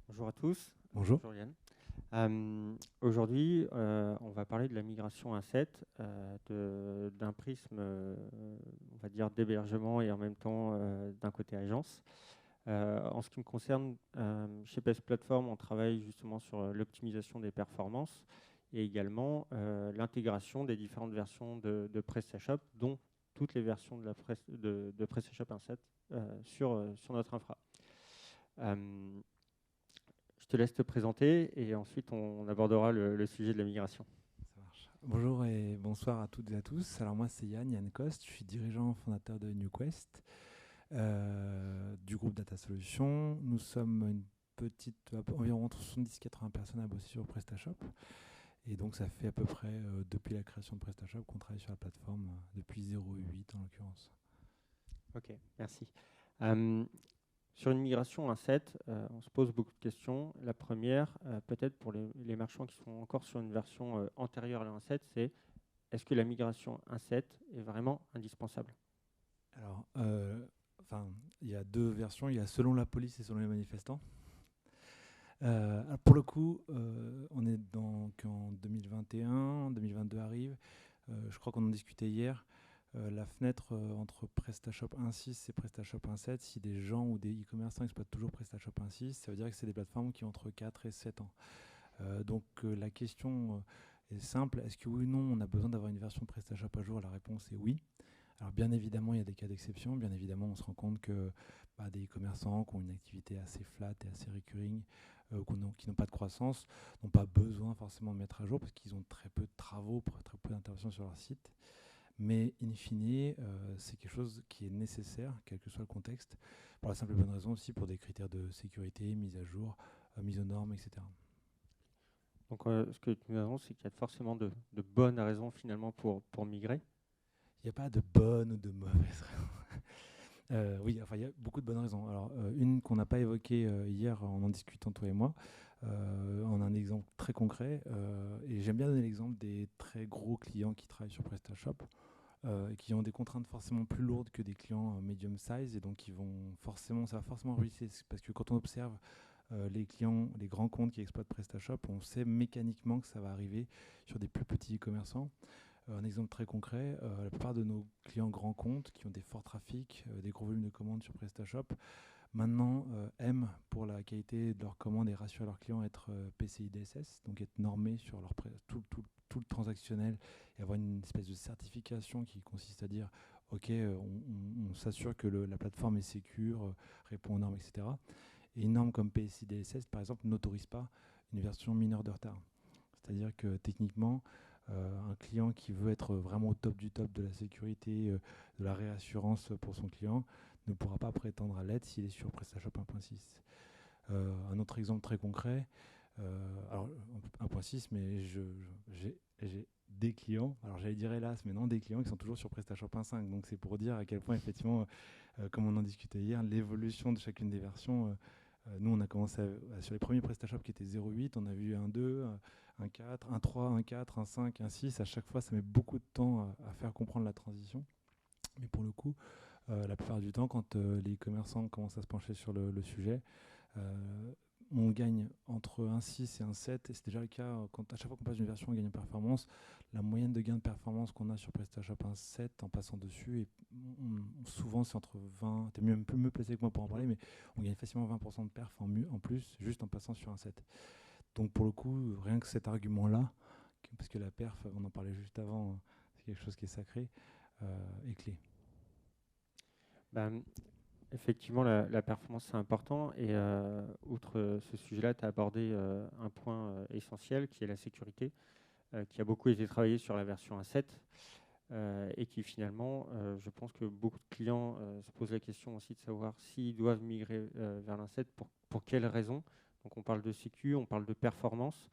Bonjour à tous. Bonjour. Bonjour Yann. Aujourd'hui, on va parler de la migration A7, d'un prisme, on va dire, d'hébergement et en même temps d'un côté agence. En ce qui me concerne, chez PS Platform, on travaille justement sur l'optimisation des performances et également l'intégration des différentes versions de PrestaShop, dont toutes les versions de PrestaShop 1.7 sur notre infra. Je te laisse te présenter et ensuite on abordera le sujet de la migration. Ça marche. Bonjour et bonsoir à toutes et à tous. Alors moi c'est Yann Coste, je suis dirigeant fondateur de NewQuest, du groupe Data Solutions. Nous sommes une petite, environ 70-80 personnes à bosser sur PrestaShop. Et donc ça fait à peu près depuis la création de PrestaShop qu'on travaille sur la plateforme, depuis 0.8 en l'occurrence. Ok, merci. Euh, Sur une migration 1.7, on se pose beaucoup de questions. La première, peut-être pour les marchands qui sont encore sur une version antérieure à la 1.7, c'est est-ce que la migration 1.7 est vraiment indispensable? Alors, il y a deux versions, il y a selon la police et selon les manifestants. Pour le coup, on est donc en 2021, 2022 arrive. Je crois qu'on en discutait hier. La fenêtre entre PrestaShop 1.6 et PrestaShop 1.7, si des gens ou des e-commerçants exploitent toujours PrestaShop 1.6, ça veut dire que c'est des plateformes qui ont entre 4 et 7 ans. La question est simple, est-ce que oui ou non on a besoin d'avoir une version de PrestaShop à jour? La réponse est oui. Alors bien évidemment, il y a des cas d'exception. Bien évidemment, on se rend compte que des e-commerçants qui ont une activité assez flat et assez recurring, qui n'ont pas de croissance, n'ont pas besoin forcément de mettre à jour parce qu'ils ont très peu de travaux, très peu d'interventions sur leur site. Mais in fine, c'est quelque chose qui est nécessaire, quel que soit le contexte, pour la simple et bonne raison aussi pour des critères de sécurité, mise à jour, mise aux normes, etc. Donc, ce que tu nous annonces, c'est qu'il y a forcément de bonnes raisons finalement pour migrer. Il n'y a pas de bonne ou de mauvaise raison. Oui, enfin, il y a beaucoup de bonnes raisons. Alors, une qu'on n'a pas évoquée hier en discutant toi et moi, on a un exemple très concret, et j'aime bien donner l'exemple des très gros clients qui travaillent sur PrestaShop, et qui ont des contraintes forcément plus lourdes que des clients medium size, et donc ça va forcément ruisser, parce que quand on observe les clients, les grands comptes qui exploitent PrestaShop, on sait mécaniquement que ça va arriver sur des plus petits e-commerçants. Un exemple très concret, la plupart de nos clients grands comptes qui ont des forts trafics, des gros volumes de commandes sur PrestaShop, maintenant aiment pour la qualité de leurs commandes et rassurent leurs clients être PCI DSS, donc être normés sur tout le transactionnel et avoir une espèce de certification qui consiste à dire ok, on s'assure que la plateforme est sécure, répond aux normes, etc. Et une norme comme PCI DSS, par exemple, n'autorise pas une version mineure de retard. C'est-à-dire que techniquement, un client qui veut être vraiment au top du top de la sécurité, de la réassurance pour son client, ne pourra pas prétendre à l'aide s'il est sur PrestaShop 1.6. Un autre exemple très concret, alors 1.6, mais j'ai des clients, alors j'allais dire hélas, mais non, des clients qui sont toujours sur PrestaShop 1.5. Donc c'est pour dire à quel point, effectivement, comme on en discutait hier, l'évolution de chacune des versions. Nous, on a commencé sur les premiers PrestaShop qui étaient 0.8, on a vu un 2, un 4, un 3, un 4, un 5, un 6. À chaque fois, ça met beaucoup de temps à faire comprendre la transition. Mais pour le coup, la plupart du temps, quand les commerçants commencent à se pencher sur le sujet, euh, on gagne entre un 6 et un 7, et c'est déjà le cas quand à chaque fois qu'on passe d'une version, on gagne en performance. La moyenne de gain de performance qu'on a sur PrestaShop 1.7 en passant dessus, et souvent c'est entre 20, tu es mieux placé que moi pour en parler, mais on gagne facilement 20% de perf en plus juste en passant sur un 7. Donc pour le coup, rien que cet argument-là, parce que la perf, on en parlait juste avant, c'est quelque chose qui est sacré, est clé. Ben, effectivement, la performance, c'est important. Et outre ce sujet-là, tu as abordé un point essentiel qui est la sécurité, qui a beaucoup été travaillé sur la version 1.7 et qui finalement, je pense que beaucoup de clients se posent la question aussi de savoir s'ils doivent migrer vers l'1.7, pour quelles raisons. Donc on parle de sécu, on parle de performance,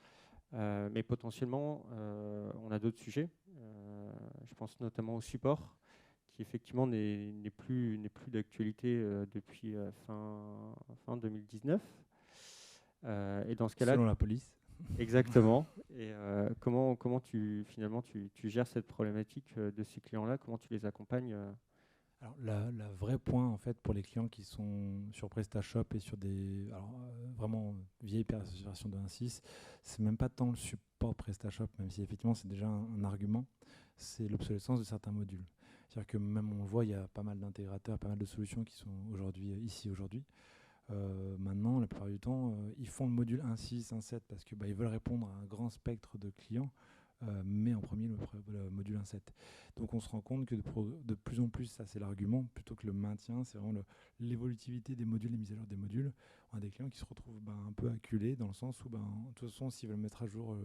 mais potentiellement, on a d'autres sujets. Je pense notamment au support, qui effectivement n'est plus d'actualité depuis fin 2019. Et dans ce cas-là, Selon la police. exactement. Et comment tu finalement tu gères cette problématique de ces clients-là? Comment tu les accompagnes Alors, la vraie point en fait pour les clients qui sont sur PrestaShop et sur des vraiment vieilles versions de 1.6, c'est même pas tant le support PrestaShop, même si effectivement c'est déjà un argument, c'est l'obsolescence de certains modules. C'est-à-dire que même on voit, il y a pas mal d'intégrateurs, pas mal de solutions qui sont aujourd'hui. Maintenant, la plupart du temps, ils font le module 1.6, 1.7 parce que ils veulent répondre à un grand spectre de clients, mais en premier le module 1.7. Donc on se rend compte que de plus en plus, ça c'est l'argument, plutôt que le maintien, c'est vraiment l'évolutivité des modules, les mises à jour des modules. On a des clients qui se retrouvent un peu acculés dans le sens où, de toute façon, s'ils veulent mettre à jour,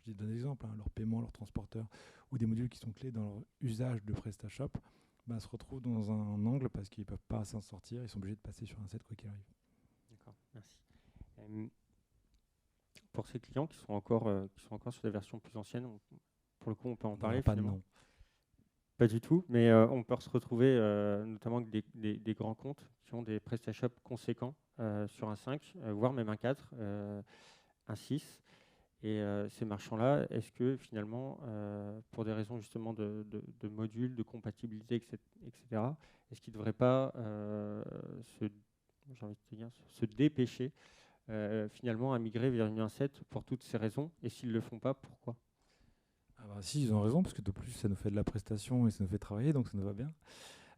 je donne des exemples, leur paiement, leur transporteur, ou des modules qui sont clés dans leur usage de PrestaShop, se retrouvent dans un angle parce qu'ils ne peuvent pas s'en sortir, ils sont obligés de passer sur 1.7 quoi qu'il arrive. D'accord, merci. Pour ces clients qui sont encore sur des versions plus anciennes, pour le coup, on peut en parler Pas de finalement. nom. Pas du tout, mais on peut se retrouver notamment avec des grands comptes qui ont des PrestaShop conséquents sur un 5, voire même un 4, un 6. Et ces marchands-là, est-ce que finalement, pour des raisons justement de modules, de compatibilité, etc., est-ce qu'ils ne devraient pas j'ai envie de te dire, se dépêcher finalement à migrer vers une 1.7 pour toutes ces raisons? Et s'ils ne le font pas, pourquoi? Si, ils ont raison, parce que de plus, ça nous fait de la prestation et ça nous fait travailler, donc ça nous va bien.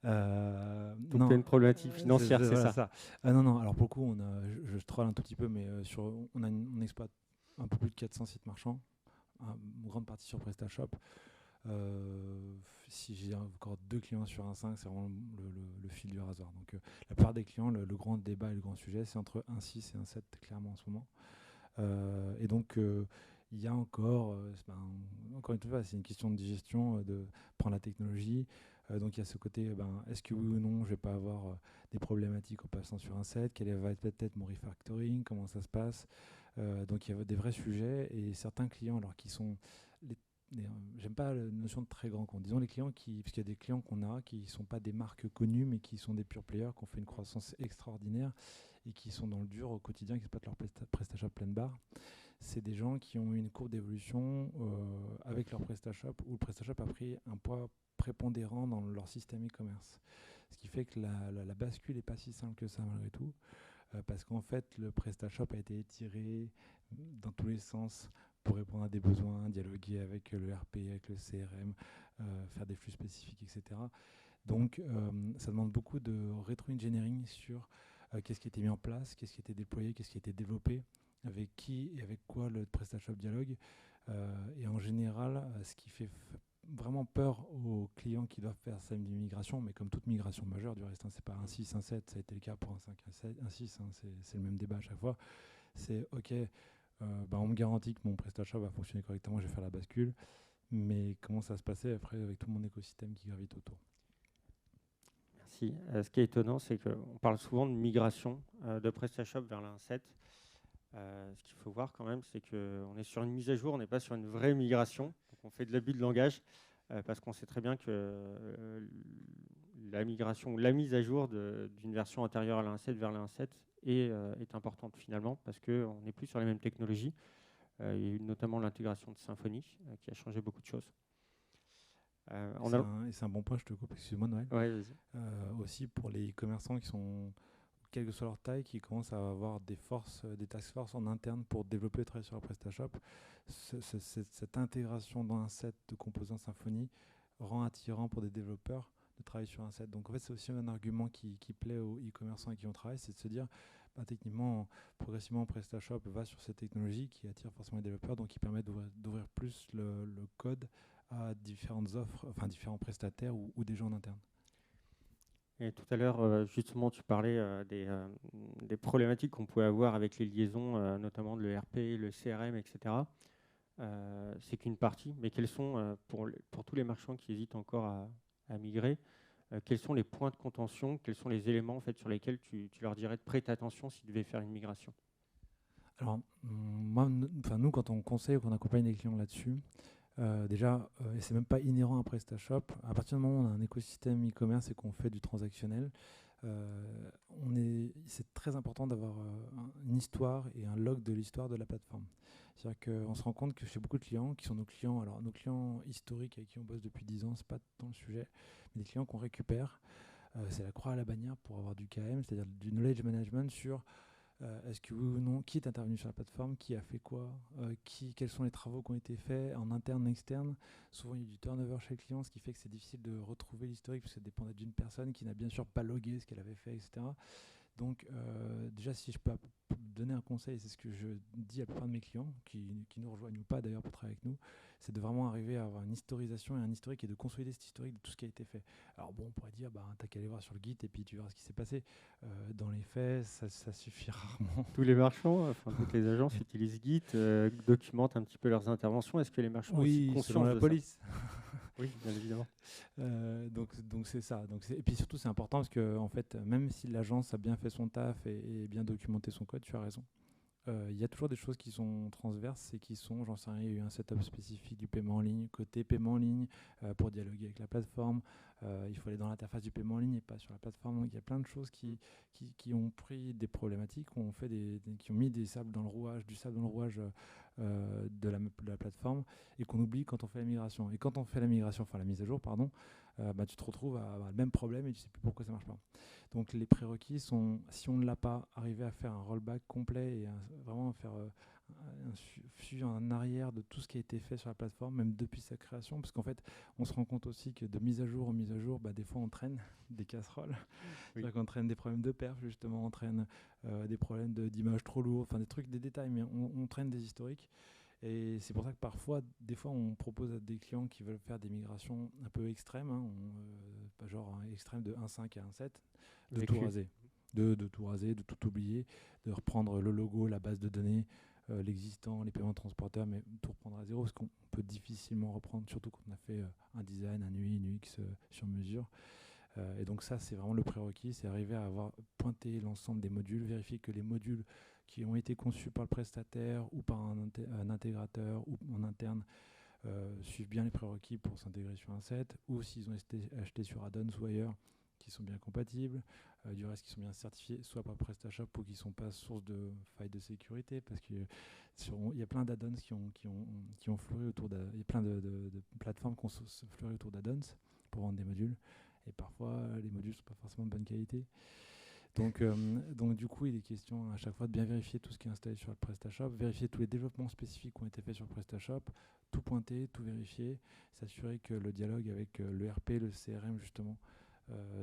Donc il y a une problématique financière, c'est voilà ça. Non, alors pour le coup, je troll un tout petit peu, mais on exploite un peu plus de 400 sites marchands, une grande partie sur PrestaShop. Si j'ai encore 2 clients sur un 5, c'est vraiment le fil du rasoir. Donc la plupart des clients, le grand débat et le grand sujet, c'est entre 1.6 et 1.7 clairement en ce moment. Et donc il y a encore une fois, c'est une question de digestion, de prendre la technologie. Donc il y a ce côté, est-ce que oui ou non, je vais pas avoir des problématiques en passant sur un set? Quel va être peut-être mon refactoring? Comment ça se passe? Donc il y a des vrais sujets et certains clients, alors qui sont j'aime pas la notion de très grand compte. Disons les clients parce qu'il y a des clients qu'on a qui sont pas des marques connues, mais qui sont des pure players, qui ont fait une croissance extraordinaire et qui sont dans le dur au quotidien, qui exploitent leur PrestaShop pleine barre. C'est des gens qui ont eu une courbe d'évolution avec leur PrestaShop, où le PrestaShop a pris un poids prépondérant dans leur système e-commerce. Ce qui fait que la bascule n'est pas si simple que ça malgré tout, parce qu'en fait, le PrestaShop a été étiré dans tous les sens pour répondre à des besoins, dialoguer avec le RP, avec le CRM, faire des flux spécifiques, etc. Donc, ça demande beaucoup de rétro-engineering sur qu'est-ce qui a été mis en place, qu'est-ce qui a été déployé, qu'est-ce qui a été développé, avec qui et avec quoi le PrestaShop dialogue. Et en général, ce qui fait vraiment peur aux clients qui doivent faire cette migration, mais comme toute migration majeure, du reste, c'est pas un 6, un 7, ça a été le cas pour un 5, un 6, c'est le même débat à chaque fois. C'est OK, on me garantit que mon PrestaShop va fonctionner correctement, je vais faire la bascule, mais comment ça va se passer après avec tout mon écosystème qui gravite autour? Merci. Ce qui est étonnant, c'est qu'on parle souvent de migration de PrestaShop vers la 1.7. Ce qu'il faut voir quand même, c'est qu'on est sur une mise à jour, on n'est pas sur une vraie migration. Donc on fait de l'abus de langage parce qu'on sait très bien que la migration ou la mise à jour d'une version antérieure à la 1.7 vers la 1.7 est importante finalement parce qu'on n'est plus sur les mêmes technologies. Il y a eu notamment l'intégration de Symfony qui a changé beaucoup de choses. C'est un bon point, je te coupe, excuse-moi Noël. Ouais, vas-y. Aussi pour les commerçants qui sont, quelle que soit leur taille, qui commencent à avoir des task force en interne pour développer et travailler sur la PrestaShop, cette intégration dans un set de composants Symfony rend attirant pour des développeurs de travailler sur un set. Donc en fait, c'est aussi un argument qui plaît aux e-commerçants avec qui on travaille, c'est de se dire, techniquement, progressivement, PrestaShop va sur cette technologie qui attire forcément les développeurs, donc qui permet d'ouvrir plus le code à différentes offres, enfin différents prestataires ou des gens en interne. Et tout à l'heure, justement, tu parlais des problématiques qu'on pouvait avoir avec les liaisons, notamment de l'ERP, le CRM, etc. C'est qu'une partie, mais quels sont, pour tous les marchands qui hésitent encore à migrer, quels sont les points de contention, quels sont les éléments en fait, sur lesquels tu leur dirais de prêter attention s'ils devaient faire une migration? Alors, nous, quand on conseille ou qu'on accompagne les clients là-dessus, déjà, et c'est même pas inhérent à PrestaShop, à partir du moment où on a un écosystème e-commerce et qu'on fait du transactionnel, c'est très important d'avoir une histoire et un log de l'histoire de la plateforme. C'est-à-dire qu'on se rend compte que chez beaucoup de clients, qui sont nos clients, alors nos clients historiques avec qui on bosse depuis 10 ans, c'est pas tant le sujet, mais des clients qu'on récupère, c'est la croix à la bannière pour avoir du KM, c'est-à-dire du knowledge management sur est-ce que oui ou non, qui est intervenu sur la plateforme, qui a fait quoi, quels sont les travaux qui ont été faits en interne, externe. Souvent, il y a du turnover chez le client, ce qui fait que c'est difficile de retrouver l'historique, parce que ça dépendait d'une personne qui n'a bien sûr pas logué ce qu'elle avait fait, etc. Donc, déjà, si je peux donner un conseil, c'est ce que je dis à la plupart de mes clients, qui nous rejoignent ou pas d'ailleurs pour travailler avec nous, c'est de vraiment arriver à avoir une historisation et un historique et de consolider cet historique de tout ce qui a été fait. Alors bon, on pourrait dire, t'as qu'à aller voir sur le Git et puis tu verras ce qui s'est passé. Dans les faits, ça suffit rarement. Tous les marchands, enfin toutes les agences utilisent Git, documentent un petit peu leurs interventions. Est-ce que les marchands ont aussi Oui, conscience selon la de police. Oui, bien évidemment. Donc c'est ça. Et puis surtout, c'est important parce que en fait, même si l'agence a bien fait son taf et bien documenté son code, tu as raison. Il y a toujours des choses qui sont transverses et qui sont, j'en sais rien, il y a eu un setup spécifique du paiement en ligne, côté paiement en ligne, pour dialoguer avec la plateforme. Il faut aller dans l'interface du paiement en ligne et pas sur la plateforme. Donc il y a plein de choses qui ont pris des problématiques, qui ont mis du sable dans le rouage de la plateforme et qu'on oublie quand on fait la migration. Et quand on fait la migration, enfin la mise à jour, pardon, tu te retrouves à avoir le même problème et tu ne sais plus pourquoi ça ne marche pas. Donc les prérequis sont, si on ne l'a pas, arrivé à faire un rollback complet et vraiment faire un suivi en arrière de tout ce qui a été fait sur la plateforme, même depuis sa création, parce qu'en fait, on se rend compte aussi que de mise à jour en mise à jour, des fois on traîne des casseroles, c'est-à-dire qu'on traîne des problèmes de perf, justement, on traîne des problèmes d'image trop lourdes, enfin des trucs, des détails, mais on traîne des historiques. Et c'est pour ça que parfois, des fois, on propose à des clients qui veulent faire des migrations un peu extrêmes, pas genre extrême de 1.5 à 1.7, de tout raser. De tout raser, de tout oublier, de reprendre le logo, la base de données, l'existant, les paiements transporteurs, mais tout reprendre à zéro, parce qu'on peut difficilement reprendre, surtout quand on a fait un design, un UI, une UX sur mesure. Et donc ça, c'est vraiment le prérequis, c'est arriver à avoir pointé l'ensemble des modules, vérifier que les modules qui ont été conçus par le prestataire ou par un intégrateur ou en interne suivent bien les prérequis pour s'intégrer sur un set, ou s'ils ont été achetés sur add-ons ou ailleurs, qui sont bien compatibles, du reste qui sont bien certifiés, soit par PrestaShop ou qui ne sont pas source de failles de sécurité, parce qu'il y a plein d'add-ons qui ont fleuri autour il y a plein de plateformes qui ont fleuri autour d'add-ons pour vendre des modules, et parfois les modules ne sont pas forcément de bonne qualité. Donc du coup, il est question à chaque fois de bien vérifier tout ce qui est installé sur le PrestaShop, vérifier tous les développements spécifiques qui ont été faits sur le PrestaShop, tout pointer, tout vérifier, s'assurer que le dialogue avec le RP, le CRM justement,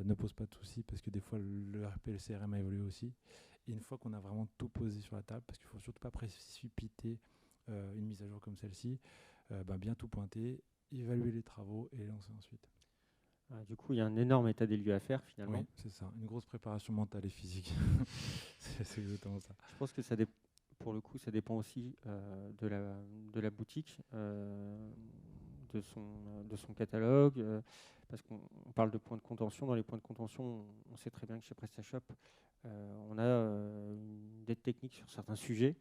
ne pose pas de soucis, parce que des fois le RP et le CRM a évolué aussi. Et une fois qu'on a vraiment tout posé sur la table, parce qu'il ne faut surtout pas précipiter une mise à jour comme celle-ci, bien tout pointer, évaluer les travaux et lancer ensuite. Du coup, il y a un énorme état des lieux à faire finalement. Oui, c'est ça. Une grosse préparation mentale et physique. c'est exactement ça. Je pense que pour le coup, ça dépend aussi de la boutique, de son catalogue, parce qu'on parle de points de contention. Dans les points de contention, on sait très bien que chez PrestaShop, on a une dette technique sur certains sujets.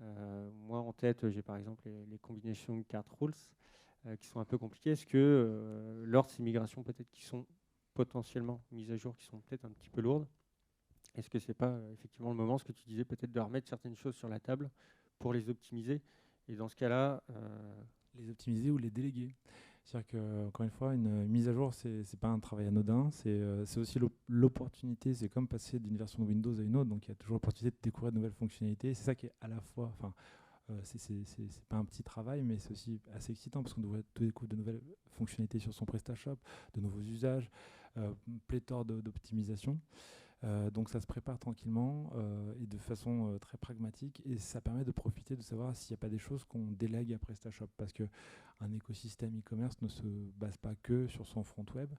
Moi, en tête, j'ai par exemple les combinations card rules, qui sont un peu compliquées. Est-ce que lors de ces migrations, peut-être qui sont potentiellement mises à jour, qui sont peut-être un petit peu lourdes, est-ce que c'est pas effectivement le moment, ce que tu disais, peut-être de remettre certaines choses sur la table pour les optimiser? Et dans ce cas-là, les optimiser ou les déléguer. C'est-à-dire que, encore une fois, une mise à jour, c'est pas un travail anodin, c'est aussi l'opportunité, c'est comme passer d'une version de Windows à une autre, donc il y a toujours l'opportunité de découvrir de nouvelles fonctionnalités. C'est ça qui est à la fois, c'est pas un petit travail, mais c'est aussi assez excitant parce qu'on découvre de nouvelles fonctionnalités sur son PrestaShop, de nouveaux usages, pléthore d'optimisation. Donc ça se prépare tranquillement et de façon très pragmatique, et ça permet de profiter de savoir s'il n'y a pas des choses qu'on délègue à PrestaShop, parce qu'un écosystème e-commerce ne se base pas que sur son front web,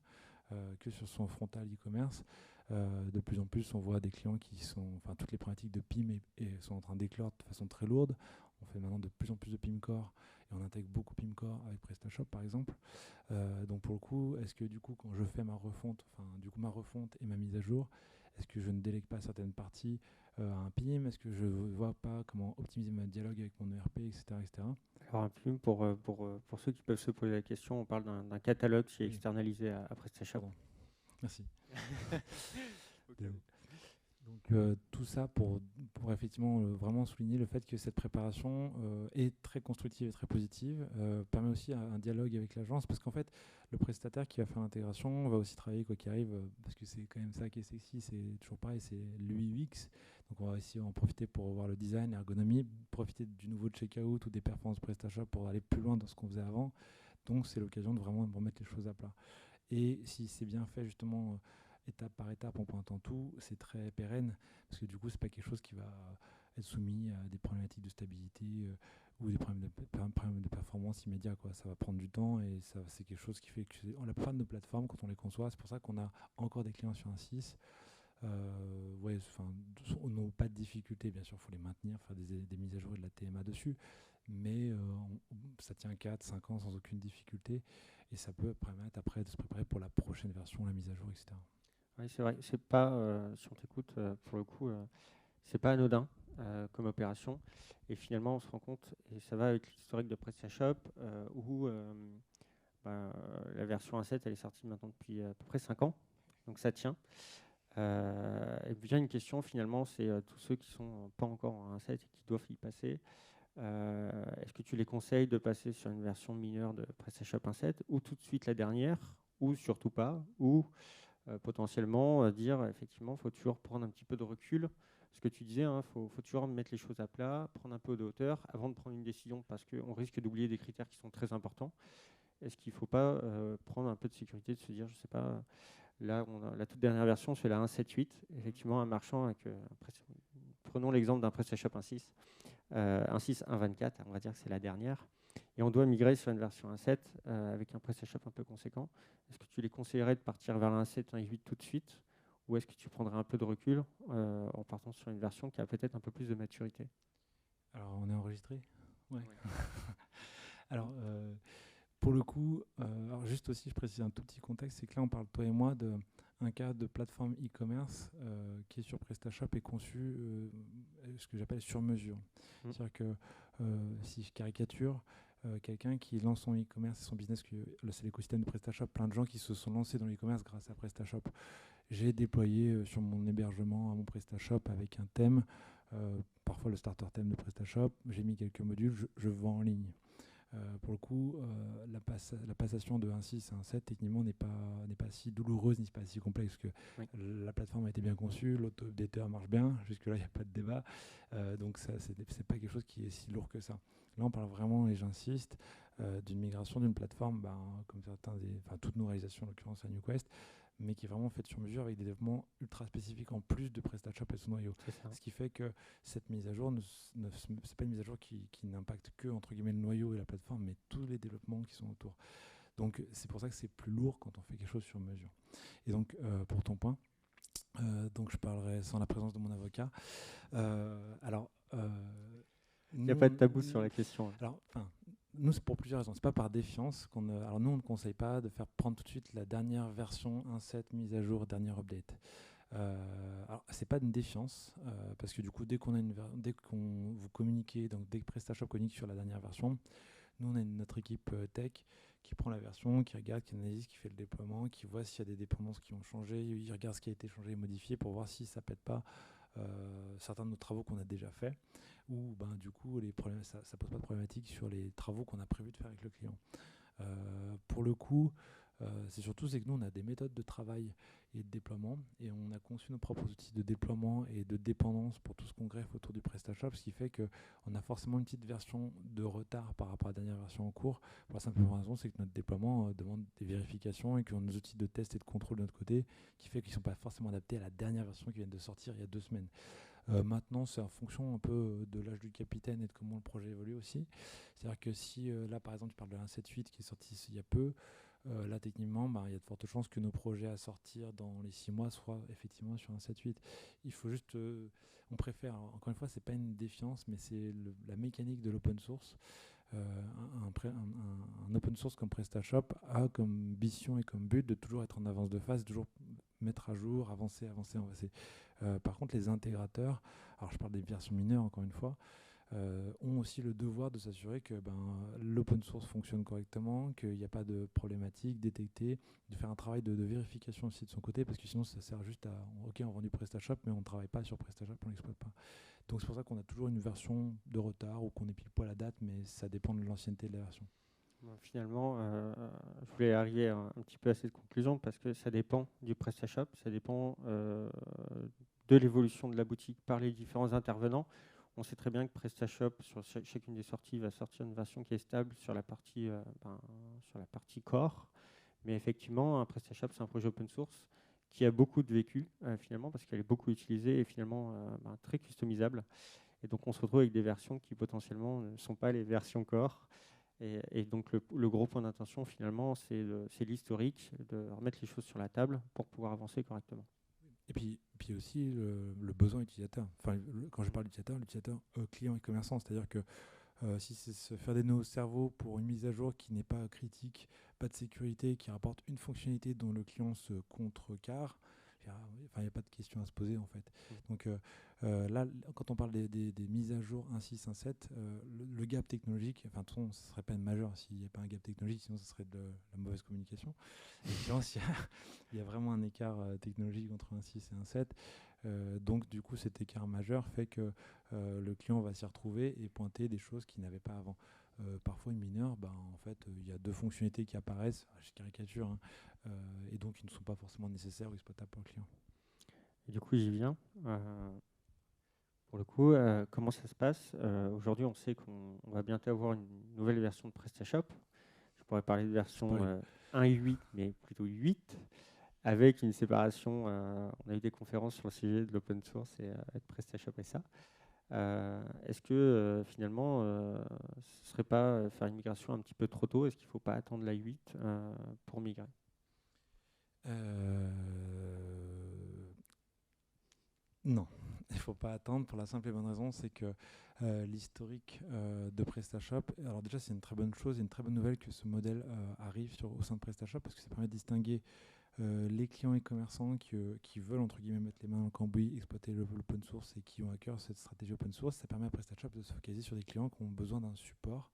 que sur son frontal e-commerce. De plus en plus, on voit des clients toutes les problématiques de PIM et sont en train d'éclore de façon très lourde. On fait maintenant de plus en plus de PIM-Core et on intègre beaucoup PIM-Core avec PrestaShop par exemple. Donc pour le coup, est-ce que du coup, quand je fais ma refonte et ma mise à jour, est-ce que je ne délègue pas certaines parties à un PIM? Est-ce que je ne vois pas comment optimiser mon dialogue avec mon ERP, etc. alors un PIM, pour ceux qui peuvent se poser la question, on parle d'un catalogue qui est externalisé à PrestaShop. Pardon. Merci. Okay. Donc tout ça pour pour effectivement vraiment souligner le fait que cette préparation est très constructive et très positive, permet aussi un dialogue avec l'agence, parce qu'en fait, le prestataire qui va faire l'intégration va aussi travailler quoi qu'il arrive, parce que c'est quand même ça qui est sexy, c'est toujours pareil, c'est l'UX. Donc on va aussi en profiter pour voir le design, l'ergonomie, profiter du nouveau checkout ou des performances PrestaShop pour aller plus loin dans ce qu'on faisait avant. Donc c'est l'occasion de vraiment remettre les choses à plat. Et si c'est bien fait justement étape par étape en pointant tout, c'est très pérenne, parce que du coup c'est pas quelque chose qui va être soumis à des problématiques de stabilité ou des problèmes de performance immédiats, quoi. Ça va prendre du temps et ça, c'est quelque chose qui fait que on la plupart de nos plateformes, quand on les conçoit, c'est pour ça qu'on a encore des clients sur un 6. Ouais, on n'a pas de difficulté, bien sûr, il faut les maintenir, faire des mises à jour et de la TMA dessus, mais ça tient 4-5 ans sans aucune difficulté, et ça peut permettre après de se préparer pour la prochaine version, la mise à jour, etc. Oui, c'est vrai. C'est pas, si on t'écoute, pour le coup, c'est pas anodin comme opération. Et finalement, on se rend compte, et ça va avec l'historique de PrestaShop, où la version 1.7, elle est sortie maintenant depuis à peu près 5 ans. Donc ça tient. Et bien une question finalement, c'est tous ceux qui sont pas encore en 1.7 et qui doivent y passer. Est-ce que tu les conseilles de passer sur une version mineure de PrestaShop 1.7 ou tout de suite la dernière, ou surtout pas, ou potentiellement dire effectivement, il faut toujours prendre un petit peu de recul. Ce que tu disais, il faut toujours mettre les choses à plat, prendre un peu de hauteur avant de prendre une décision, parce qu'on risque d'oublier des critères qui sont très importants. Est-ce qu'il ne faut pas prendre un peu de sécurité, de se dire, je ne sais pas, là, la toute dernière version, c'est la 1.7.8, effectivement, un marchand avec, prenons l'exemple d'un PrestaShop 1.6, 1.6, 1.24, on va dire que c'est la dernière, et on doit migrer sur une version 1.7 avec un PrestaShop un peu conséquent. Est-ce que tu les conseillerais de partir vers la 1.7, 1.8 tout de suite, ou est-ce que tu prendrais un peu de recul en partant sur une version qui a peut-être un peu plus de maturité? Alors, on est enregistré? Ouais. Oui. Alors, pour le coup, alors juste aussi, je précise un tout petit contexte, c'est que là, on parle, toi et moi, d'un cas de plateforme e-commerce qui est sur PrestaShop et conçu ce que j'appelle sur mesure. C'est-à-dire que si je caricature, quelqu'un qui lance son e-commerce et son business, c'est l'écosystème de PrestaShop, plein de gens qui se sont lancés dans l'e-commerce grâce à PrestaShop. J'ai déployé sur mon hébergement à mon PrestaShop avec un thème, parfois le starter thème de PrestaShop, j'ai mis quelques modules, je vends en ligne. Pour le coup, la passation de 1.6 à 1.7 techniquement n'est pas si douloureuse, ni pas si complexe, que Oui. la plateforme a été bien conçue, l'auto-updater marche bien, jusque-là il n'y a pas de débat, donc c'est pas quelque chose qui est si lourd que ça. Là on parle vraiment, et j'insiste, d'une migration d'une plateforme, comme toutes nos réalisations en l'occurrence à NewQuest, mais qui est vraiment faite sur mesure avec des développements ultra spécifiques en plus de PrestaShop et son noyau. Ce qui fait que cette mise à jour, c'est pas une mise à jour qui n'impacte que entre guillemets le noyau et la plateforme, mais tous les développements qui sont autour. Donc c'est pour ça que c'est plus lourd quand on fait quelque chose sur mesure. Et donc pour ton point, donc je parlerai sans la présence de mon avocat. Il n'y a pas de tabou sur la question. Alors, nous, c'est pour plusieurs raisons. C'est pas par défiance alors nous, on ne conseille pas de faire prendre tout de suite la dernière version 1.7 mise à jour, dernière update. Alors, c'est pas une défiance, parce que du coup, dès qu'on vous communiquez, donc dès que PrestaShop communique sur la dernière version, nous, on a notre équipe tech qui prend la version, qui regarde, qui analyse, qui fait le déploiement, qui voit s'il y a des dépendances qui ont changé, il regarde ce qui a été changé et modifié pour voir si ça pète pas certains de nos travaux qu'on a déjà fait, ou du coup ça pose pas de problématique sur les travaux qu'on a prévu de faire avec le client. Pour le coup, c'est que nous on a des méthodes de travail et de déploiement, et on a conçu nos propres outils de déploiement et de dépendance pour tout ce qu'on greffe autour du PrestaShop, ce qui fait qu'on a forcément une petite version de retard par rapport à la dernière version en cours, pour la simple raison, c'est que notre déploiement demande des vérifications et qu'on a nos outils de test et de contrôle de notre côté, qui fait qu'ils ne sont pas forcément adaptés à la dernière version qui vient de sortir il y a 2 semaines. Maintenant, c'est en fonction un peu de l'âge du capitaine et de comment le projet évolue aussi. C'est-à-dire que si là, par exemple, tu parles de 1.7.8 qui est sorti il y a peu, là, techniquement, il y a de fortes chances que nos projets à sortir dans les 6 mois soient effectivement sur 1.7.8. Il faut juste, on préfère, encore une fois, c'est pas une défiance, mais c'est la mécanique de l'open source. Un open source comme PrestaShop a comme mission et comme but de toujours être en avance de phase, toujours mettre à jour, avancer. Par contre, les intégrateurs, alors je parle des versions mineures encore une fois, ont aussi le devoir de s'assurer que l'open source fonctionne correctement, qu'il n'y a pas de problématiques détectées, de faire un travail de vérification aussi de son côté, parce que sinon ça sert juste à OK, on vend du PrestaShop, mais on ne travaille pas sur PrestaShop, on ne l'exploite pas. Donc c'est pour ça qu'on a toujours une version de retard ou qu'on est pile poil à la date, mais ça dépend de l'ancienneté de la version. Finalement, je voulais arriver un petit peu à cette conclusion parce que ça dépend du PrestaShop, ça dépend de l'évolution de la boutique par les différents intervenants. On sait très bien que PrestaShop, sur chacune des sorties, va sortir une version qui est stable sur la partie core. Mais effectivement, un PrestaShop, c'est un projet open source qui a beaucoup de vécu finalement parce qu'elle est beaucoup utilisée et finalement très customisable. Et donc, on se retrouve avec des versions qui potentiellement ne sont pas les versions core. Et donc, le gros point d'intention, finalement, c'est l'historique, de remettre les choses sur la table pour pouvoir avancer correctement. Et puis aussi le besoin utilisateur. Enfin, quand je parle d'utilisateur, l'utilisateur client et commerçant, c'est-à-dire que si c'est se faire des nœuds au cerveau pour une mise à jour qui n'est pas critique, pas de sécurité, qui rapporte une fonctionnalité dont le client se contrecarre, il n'y a pas de question à se poser en fait. Donc là, quand on parle des mises à jour 1.6, 1.7, le gap technologique, enfin de toute façon, ce ne serait pas majeur s'il n'y a pas un gap technologique, sinon ce serait de la mauvaise communication. Il y a vraiment un écart technologique entre 1.6 et 1.7. Donc du coup cet écart majeur fait que le client va s'y retrouver et pointer des choses qu'il n'avait pas avant. Parfois une mineure, en fait il y a deux fonctionnalités qui apparaissent, je caricature, hein, et donc qui ne sont pas forcément nécessaires ou exploitables pour le client. Et du coup, j'y viens. Pour le coup, comment ça se passe aujourd'hui, on sait qu'on va bientôt avoir une nouvelle version de PrestaShop. Je pourrais parler de version 1.8, mais plutôt 8, avec une séparation. On a eu des conférences sur le sujet de l'open source et de PrestaShop et ça. Est-ce que finalement, ce ne serait pas faire une migration un petit peu trop tôt? Est-ce qu'il ne faut pas attendre la 8 pour migrer? Non, il ne faut pas attendre pour la simple et bonne raison, c'est que l'historique de PrestaShop, alors déjà c'est une très bonne chose, une très bonne nouvelle que ce modèle arrive au sein de PrestaShop parce que ça permet de distinguer les clients et commerçants qui veulent entre guillemets mettre les mains dans le cambouis, exploiter l'open source et qui ont à cœur cette stratégie open source. Ça permet à PrestaShop de se focaliser sur des clients qui ont besoin d'un support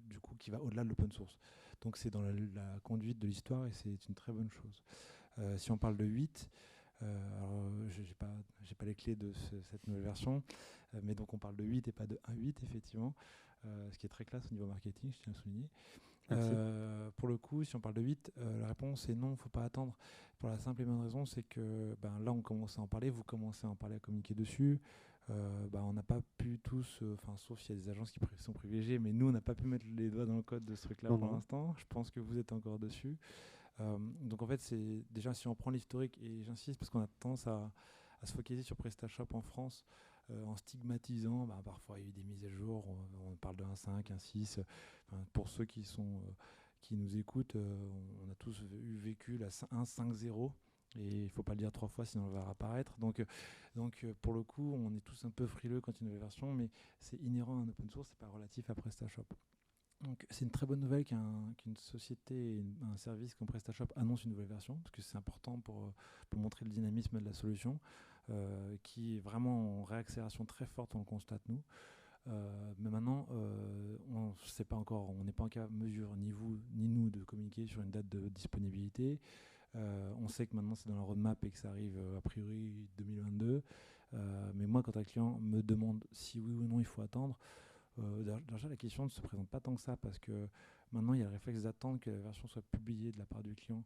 du coup qui va au-delà de l'open source. Donc c'est dans la conduite de l'histoire et c'est une très bonne chose. Si on parle de 8, alors je n'ai pas les clés de cette nouvelle version, mais donc on parle de 8 et pas de 1.8 effectivement, ce qui est très classe au niveau marketing, je tiens à souligner. Pour le coup, si on parle de 8, la réponse est non, il ne faut pas attendre. Pour la simple et bonne raison, c'est que là, on commence à en parler, vous commencez à en parler, à communiquer dessus. On n'a pas pu tous, sauf s'il y a des agences qui sont privilégiées, mais nous, on n'a pas pu mettre les doigts dans le code de ce truc-là pour l'instant. Je pense que vous êtes encore dessus. Donc en fait, c'est déjà si on prend l'historique, et j'insiste parce qu'on a tendance à se focaliser sur PrestaShop en France, en stigmatisant, parfois il y a eu des mises à jour, on parle de 1.5, 1.6, pour ceux qui nous écoutent, on a tous vécu la 1.5.0, et il ne faut pas le dire 3 fois sinon on va apparaître. Donc pour le coup, on est tous un peu frileux quand il y a une nouvelle version, mais c'est inhérent à un open source, c'est pas relatif à PrestaShop. Donc c'est une très bonne nouvelle qu'une société, un service comme PrestaShop annonce une nouvelle version, parce que c'est important pour montrer le dynamisme de la solution, qui est vraiment en réaccélération très forte, on le constate nous. Mais maintenant, on n'est pas encore en mesure, ni vous ni nous, de communiquer sur une date de disponibilité. On sait que maintenant c'est dans la roadmap et que ça arrive a priori 2022. Mais moi, quand un client me demande si oui ou non il faut attendre, déjà la question ne se présente pas tant que ça, parce que maintenant il y a le réflexe d'attendre que la version soit publiée de la part du client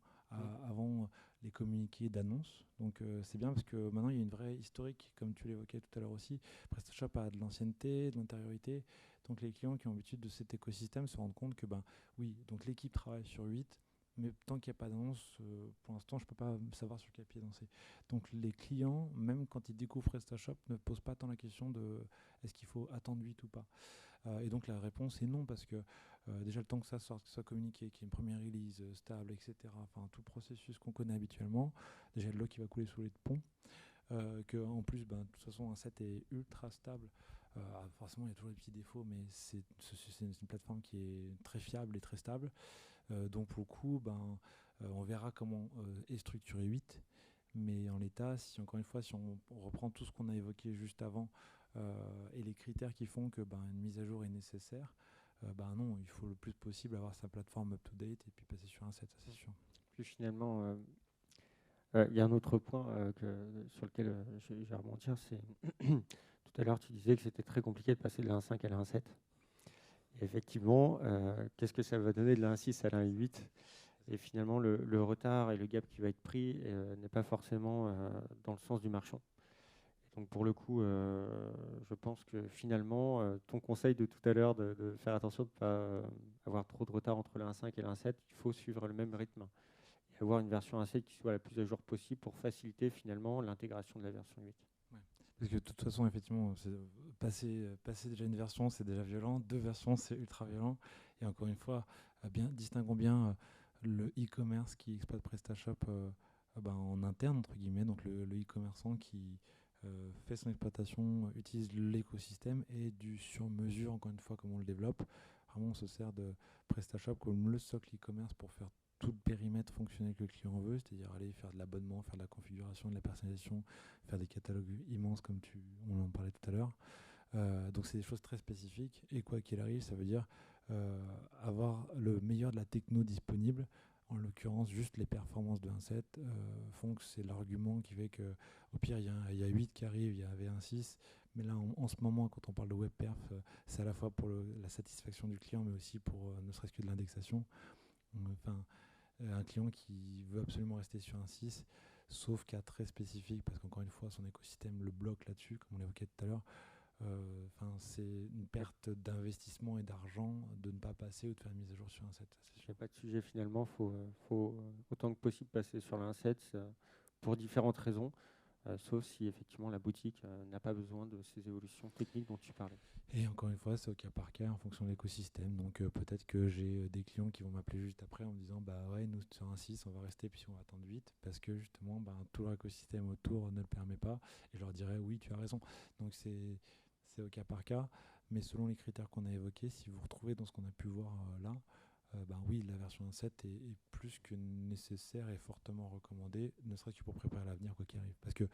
avant les communiqués d'annonce. Donc c'est bien parce que maintenant il y a une vraie historique, comme tu l'évoquais tout à l'heure aussi. PrestaShop a de l'ancienneté, de l'antériorité, donc les clients qui ont l'habitude de cet écosystème se rendent compte que oui, donc l'équipe travaille sur 8, mais tant qu'il n'y a pas d'annonce, pour l'instant, je ne peux pas savoir sur quel pied danser. Donc les clients, même quand ils découvrent PrestaShop, ne posent pas tant la question de est-ce qu'il faut attendre 8 ou pas. Et donc la réponse est non, parce que déjà le temps que ça sorte, que ça soit communiqué, qu'il y ait une première release stable, etc., enfin tout le processus qu'on connaît habituellement, déjà de l'eau qui va couler sous les ponts, qu'en plus, de toute façon, un set est ultra stable. Forcément, il y a toujours des petits défauts, mais c'est une plateforme qui est très fiable et très stable. Donc pour le coup, on verra comment est structuré 8. Mais en l'état, si encore une fois, si on reprend tout ce qu'on a évoqué juste avant et les critères qui font que une mise à jour est nécessaire, non, il faut le plus possible avoir sa plateforme up-to-date et puis passer sur un 7, ça c'est sûr. Puis finalement, il y a un autre point sur lequel je vais rebondir, c'est tout à l'heure tu disais que c'était très compliqué de passer de l'1.5 à l'1.7. Et effectivement, qu'est-ce que ça va donner de l'1.6 à l'1.8? Et finalement, le retard et le gap qui va être pris n'est pas forcément dans le sens du marchand. Donc pour le coup, je pense que finalement, ton conseil de tout à l'heure de faire attention de ne pas avoir trop de retard entre le 1.5 et le 1.7, il faut suivre le même rythme et avoir une version 1.7 qui soit la plus à jour possible pour faciliter finalement l'intégration de la version 8. Ouais. Parce que de toute façon, effectivement, passer déjà une version, c'est déjà violent. Deux versions, c'est ultra violent. Et encore une fois, distinguons bien le e-commerce qui exploite PrestaShop en interne, entre guillemets, donc le e-commerçant qui fait son exploitation, utilise l'écosystème et du sur-mesure, encore une fois, comme on le développe. Vraiment, on se sert de PrestaShop comme le socle e-commerce pour faire tout le périmètre fonctionnel que le client veut, c'est-à-dire aller faire de l'abonnement, faire de la configuration, de la personnalisation, faire des catalogues immenses comme on en parlait tout à l'heure. Donc c'est des choses très spécifiques et quoi qu'il arrive, ça veut dire avoir le meilleur de la techno disponible. En l'occurrence, juste les performances de 1.7 font que c'est l'argument qui fait que, au pire, il y a 8 qui arrivent, il y avait 1.6. Mais là, en ce moment, quand on parle de web perf, c'est à la fois pour la satisfaction du client, mais aussi pour ne serait-ce que de l'indexation. Enfin, un client qui veut absolument rester sur un 6, sauf cas très spécifique, parce qu'encore une fois, son écosystème le bloque là-dessus, comme on l'évoquait tout à l'heure. C'est une perte d'investissement et d'argent de ne pas passer ou de faire une mise à jour sur un 7. Il n'y a pas de sujet finalement, faut autant que possible passer sur le 1.7 pour différentes raisons, sauf si effectivement la boutique n'a pas besoin de ces évolutions techniques dont tu parlais. Et encore une fois, c'est au cas par cas en fonction de l'écosystème. Donc peut-être que j'ai des clients qui vont m'appeler juste après en me disant bah ouais, nous sur un 6, on va rester puis on va attendre 8 parce que justement tout l'écosystème autour ne le permet pas. Et je leur dirais oui, tu as raison. Donc c'est au cas par cas. Mais selon les critères qu'on a évoqués, si vous retrouvez dans ce qu'on a pu voir là, oui, la version 1.7 est plus que nécessaire et fortement recommandée, ne serait-ce que pour préparer l'avenir quoi qu'il arrive. Parce que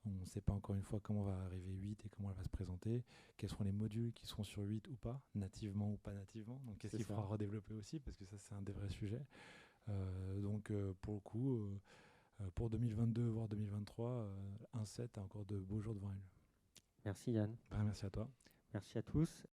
on ne sait pas encore une fois comment va arriver 8 et comment elle va se présenter, quels seront les modules qui seront sur 8 ou pas, nativement ou pas nativement. Donc qu'est-ce qu'il faudra redévelopper aussi, parce que ça c'est un des vrais sujets. Donc pour le coup, pour 2022 voire 2023, 1.7 a encore de beaux jours devant elle. Merci Yann. Merci à toi. Merci à tous.